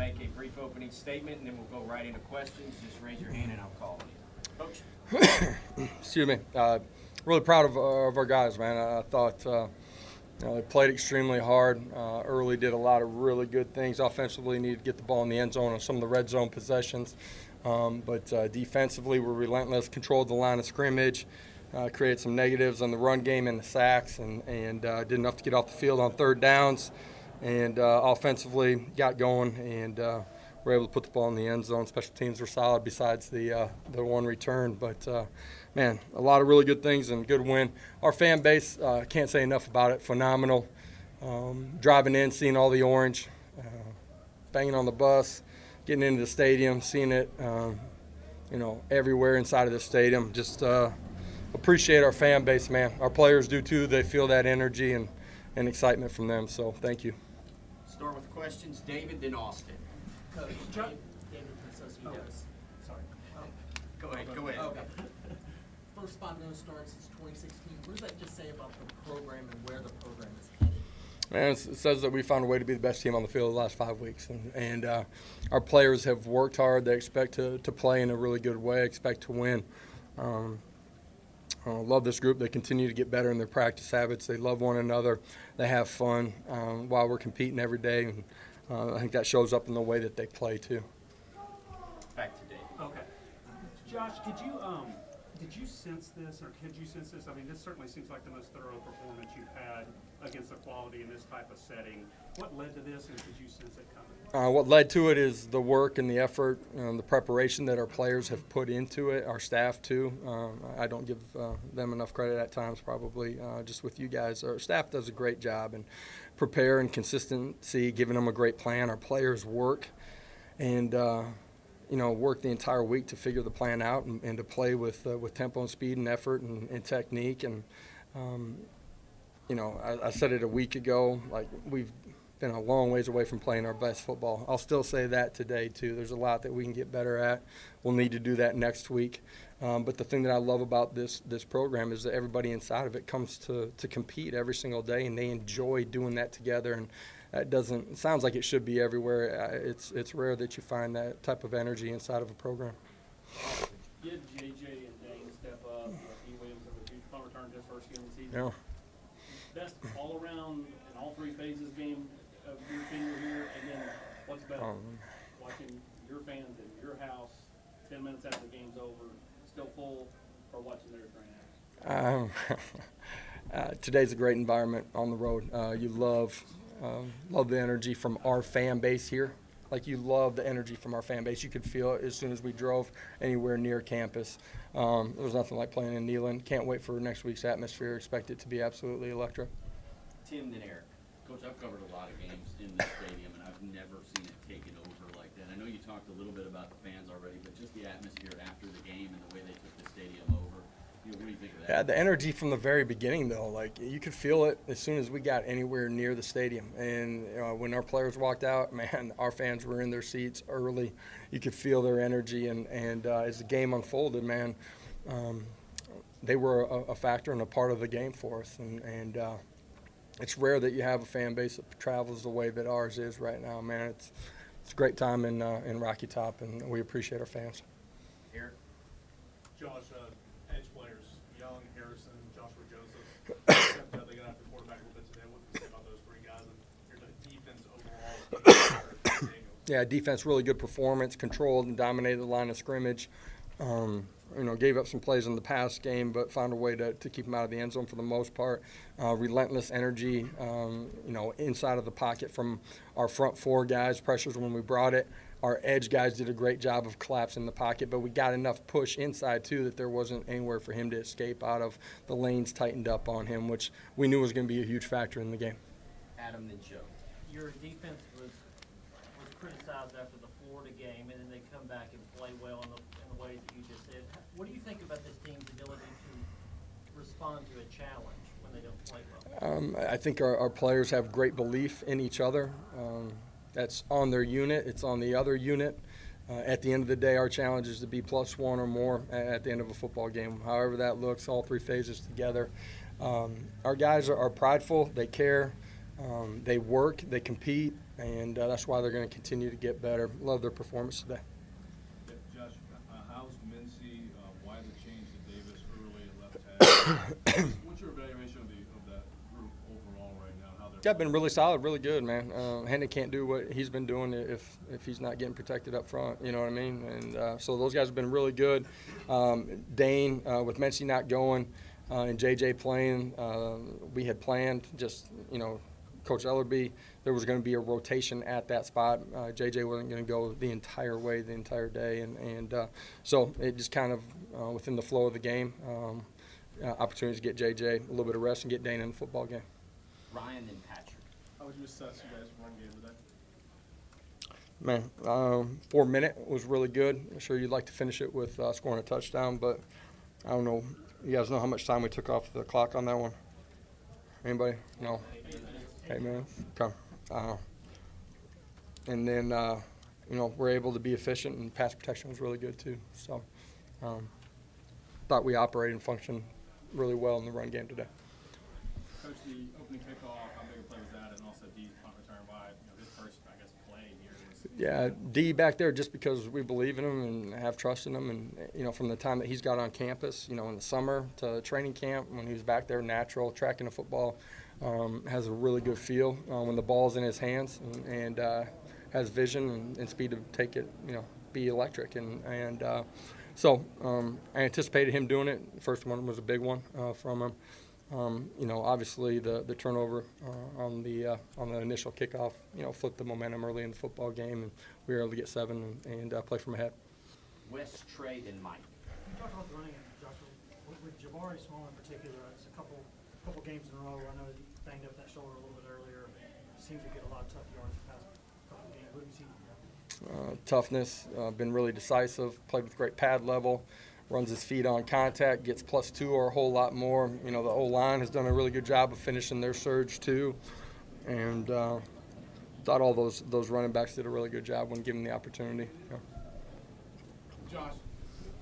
make a brief opening statement, and then we'll go right into questions. Just raise your hand, and I'll call on you. Coach. Excuse me. Really proud of our guys, man. I thought they played extremely hard. Early did a lot of really good things. Offensively, needed to get the ball in the end zone on some of the red zone possessions. But defensively, we're relentless, controlled the line of scrimmage, created some negatives on the run game and the sacks, and did enough to get off the field on third downs. And offensively, got going, and were able to put the ball in the end zone. Special teams were solid besides the one return. But, man, a lot of really good things and good win. Our fan base, can't say enough about it, phenomenal. Driving in, seeing all the orange, banging on the bus, getting into the stadium, seeing it, everywhere inside of the stadium. Just appreciate our fan base, man. Our players do too. They feel that energy and excitement from them. So thank you. Start with questions. David, then Austin. Coach, David from Associates. Sorry. Go ahead. Okay. First 5-0 start since 2016. What does that just say about the program and where the program is headed? Man, it says that we found a way to be the best team on the field the last 5 weeks. And our players have worked hard. They expect to play in a really good way, expect to win. I love this group. They continue to get better in their practice habits. They love one another. They have fun while we're competing every day. And I think that shows up in the way that they play, too. Back to David. Okay. Josh, did you sense this, or could you sense this? I mean, this certainly seems like the most thorough performance you've had against the quality in this type of setting. What led to this, and did you sense it coming? What led to it is the work and the effort and the preparation that our players have put into it, our staff too. I don't give them enough credit at times, probably, just with you guys. Our staff does a great job and prepare and consistency, giving them a great plan. Our players work and work the entire week to figure the plan out and to play with tempo and speed and effort and technique. And I said it a week ago, like we've been a long ways away from playing our best football. I'll still say that today too. There's a lot that we can get better at. We'll need to do that next week. But the thing that I love about this program is that everybody inside of it comes to compete every single day, and they enjoy doing that together. And that it sounds like it should be everywhere. It's rare that you find that type of energy inside of a program. Did JJ and Dane step up? E. Williams have a huge punt return his first game of the season. Yeah. Best all around in all three phases game of your tenure here, and then what's better? Watching your fans in your house 10 minutes after the game's over, still full, or watching theirs right now? Today's a great environment on the road. You love the energy from our fan base here. Like, you love the energy from our fan base. You could feel it as soon as we drove anywhere near campus. There was nothing like playing in Neyland. Can't wait for next week's atmosphere. Expect it to be absolutely electric. Tim, then Eric. Coach, I've covered a lot of games in this stadium, and I've never seen it taken over like that. I know you talked a little bit about the fans already, but just the atmosphere after the game and the way they took the stadium over. What do you think of that? Yeah, the energy from the very beginning, though, like you could feel it as soon as we got anywhere near the stadium. And when our players walked out, man, our fans were in their seats early. You could feel their energy, and as the game unfolded, man, they were a factor and a part of the game for us. And it's rare that you have a fan base that travels the way that ours is right now, man. It's a great time in Rocky Top, and we appreciate our fans. Eric. Josh, edge players, Young, Harrison, Joshua Joseph, they got after quarterback a little bit today. What do you say about those three guys and your defense overall? Yeah, defense, really good performance, controlled and dominated the line of scrimmage. Gave up some plays in the past game, but found a way to keep them out of the end zone for the most part. Relentless energy, inside of the pocket from our front four guys, pressures when we brought it. Our edge guys did a great job of collapsing the pocket, but we got enough push inside, too, that there wasn't anywhere for him to escape out of. The lanes tightened up on him, which we knew was going to be a huge factor in the game. Adam, then Joe. Your defense was criticized after the Florida game, and then they come back and play well in the way that you just did. What do you think about this team's ability to respond to a challenge when they don't play well? I think our players have great belief in each other. That's on their unit. It's on the other unit. At the end of the day, our challenge is to be +1 or more at the end of a football game. However that looks, all three phases together. Our guys are prideful. They care. They work, they compete, and that's why they're going to continue to get better. Love their performance today. Josh, how's Mincy? Why the change to Davis early at left tackle? What's your evaluation of that group overall right now? How they're Yeah, been really solid, really good, man. Hendon can't do what he's been doing if he's not getting protected up front. You know what I mean? And so those guys have been really good. Dane, with Mincy not going and JJ playing, we had planned just, Coach Ellerby, there was going to be a rotation at that spot. JJ wasn't going to go the entire way, the entire day. And so it just kind of, within the flow of the game, opportunities to get JJ a little bit of rest and get Dane in the football game. Ryan and Patrick. How would you assess you guys' run game today? Man, 4 minute was really good. I'm sure you'd like to finish it with scoring a touchdown, but I don't know. You guys know how much time we took off the clock on that one? Anybody? No? 8 minutes? Okay. And then, we're able to be efficient, and pass protection was really good too. So, thought we operated and functioned really well in the run game today. Coach, the opening kickoff, how big a play was that? And also D's punt return by his first, I guess, play here. Yeah, D back there just because we believe in him and have trust in him. And, from the time that he's got on campus, in the summer to training camp, when he was back there natural, tracking the football, has a really good feel when the ball's in his hands and has vision and speed to take it, be electric. So I anticipated him doing it. The first one was a big one from him. Obviously the turnover on the initial kickoff, flipped the momentum early in the football game, and we were able to get 7 and play from ahead. Wes, Trey, and Mike. You talked about the running, Joshua. With Jabari Small in particular, it's a couple games in a row. I know he banged up that shoulder a little bit earlier. Seems to get a lot of tough yards the past couple games. What have you seen? Toughness, been really decisive, played with great pad level, runs his feet on contact, gets +2 or a whole lot more. The O-line has done a really good job of finishing their surge too. And thought all those running backs did a really good job when given the opportunity. Yeah. Josh,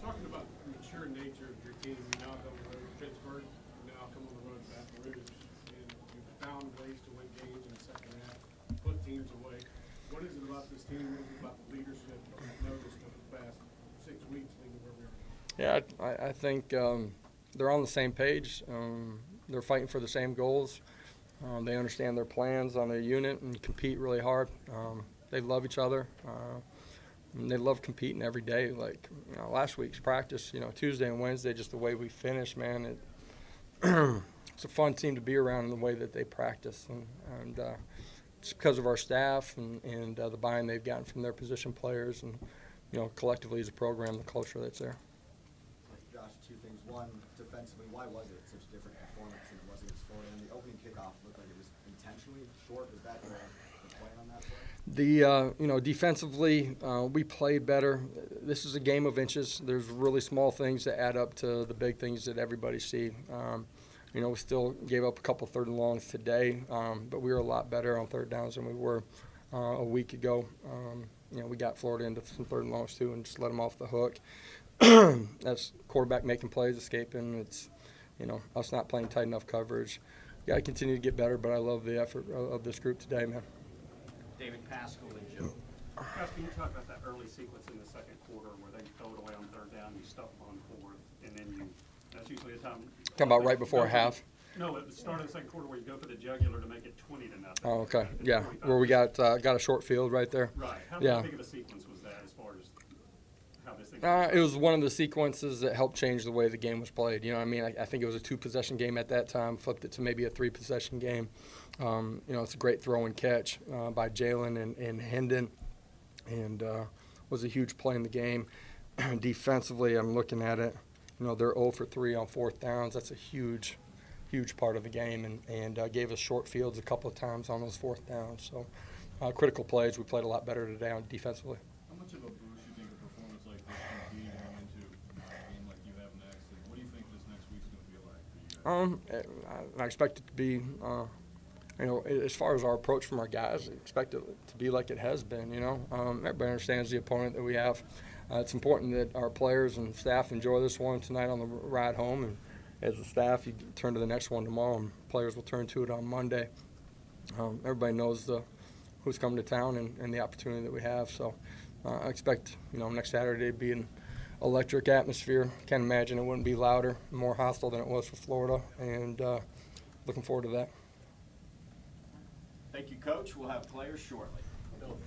talking about the mature nature of your team, you now come on the road to Pittsburgh, you now come on the road to Baton Rouge, and you've found ways to win games in the second half, put teams away. What is it about this team? What is it about the leadership that you've noticed over the past 6 weeks leading where we are? Yeah, I think they're on the same page. They're fighting for the same goals. They understand their plans on their unit and compete really hard. They love each other. And they love competing every day. Like last week's practice, Tuesday and Wednesday, just the way we finished, man. It's a fun team to be around in the way that they practice, and it's because of our staff and the buy-in they've gotten from their position players, and collectively as a program, the culture that's there. Josh, 2 things. One, defensively, why was it such a different performance than it was against Florida? And the opening kickoff looked like it was intentionally short. Was that the play on that play? Defensively, we played better. This is a game of inches. There's really small things that add up to the big things that everybody see. We still gave up a couple 3rd and longs today, but we were a lot better on 3rd downs than we were a week ago. We got Florida into some 3rd and longs too and just let them off the hook. That's quarterback making plays, escaping. It's, us not playing tight enough coverage. Got to continue to get better, but I love the effort of this group today, man. David Pascal and Joe. Josh, can you talk about that early sequence in the second quarter where they throw it away on 3rd down, you stuff them on 4th, and then that's usually a time. Talking about right before half? No, at the start of the second quarter where you go for the jugular to make it 20-0. Oh, okay. Yeah, where we got a short field right there. Right. How Yeah. big of a sequence was that as far as how this thing? It was one of the sequences that helped change the way the game was played. I think it was a 2-possession game at that time, flipped it to maybe a 3-possession game. It's a great throw and catch by Jalen and Hendon, and was a huge play in the game. Defensively, I'm looking at it. They're 0 for 3 on 4th downs. That's a huge part of the game, and gave us short fields a couple of times on those 4th downs. So critical plays. We played a lot better today on defensively. How much of a boost do you think a performance like this can be going into a game like you have next? And what do you think this next week's going to feel like for you guys? I expect it to be, as far as our approach from our guys, I expect it to be like it has been. Everybody understands the opponent that we have. It's important that our players and staff enjoy this one tonight on the ride home, and as a staff, you turn to the next one tomorrow, and players will turn to it on Monday. everybody knows who's coming to town and the opportunity that we have. So I expect, next Saturday to be an electric atmosphere. Can't imagine it wouldn't be louder, more hostile than it was for Florida, and looking forward to that. Thank you, Coach. We'll have players shortly. Bill,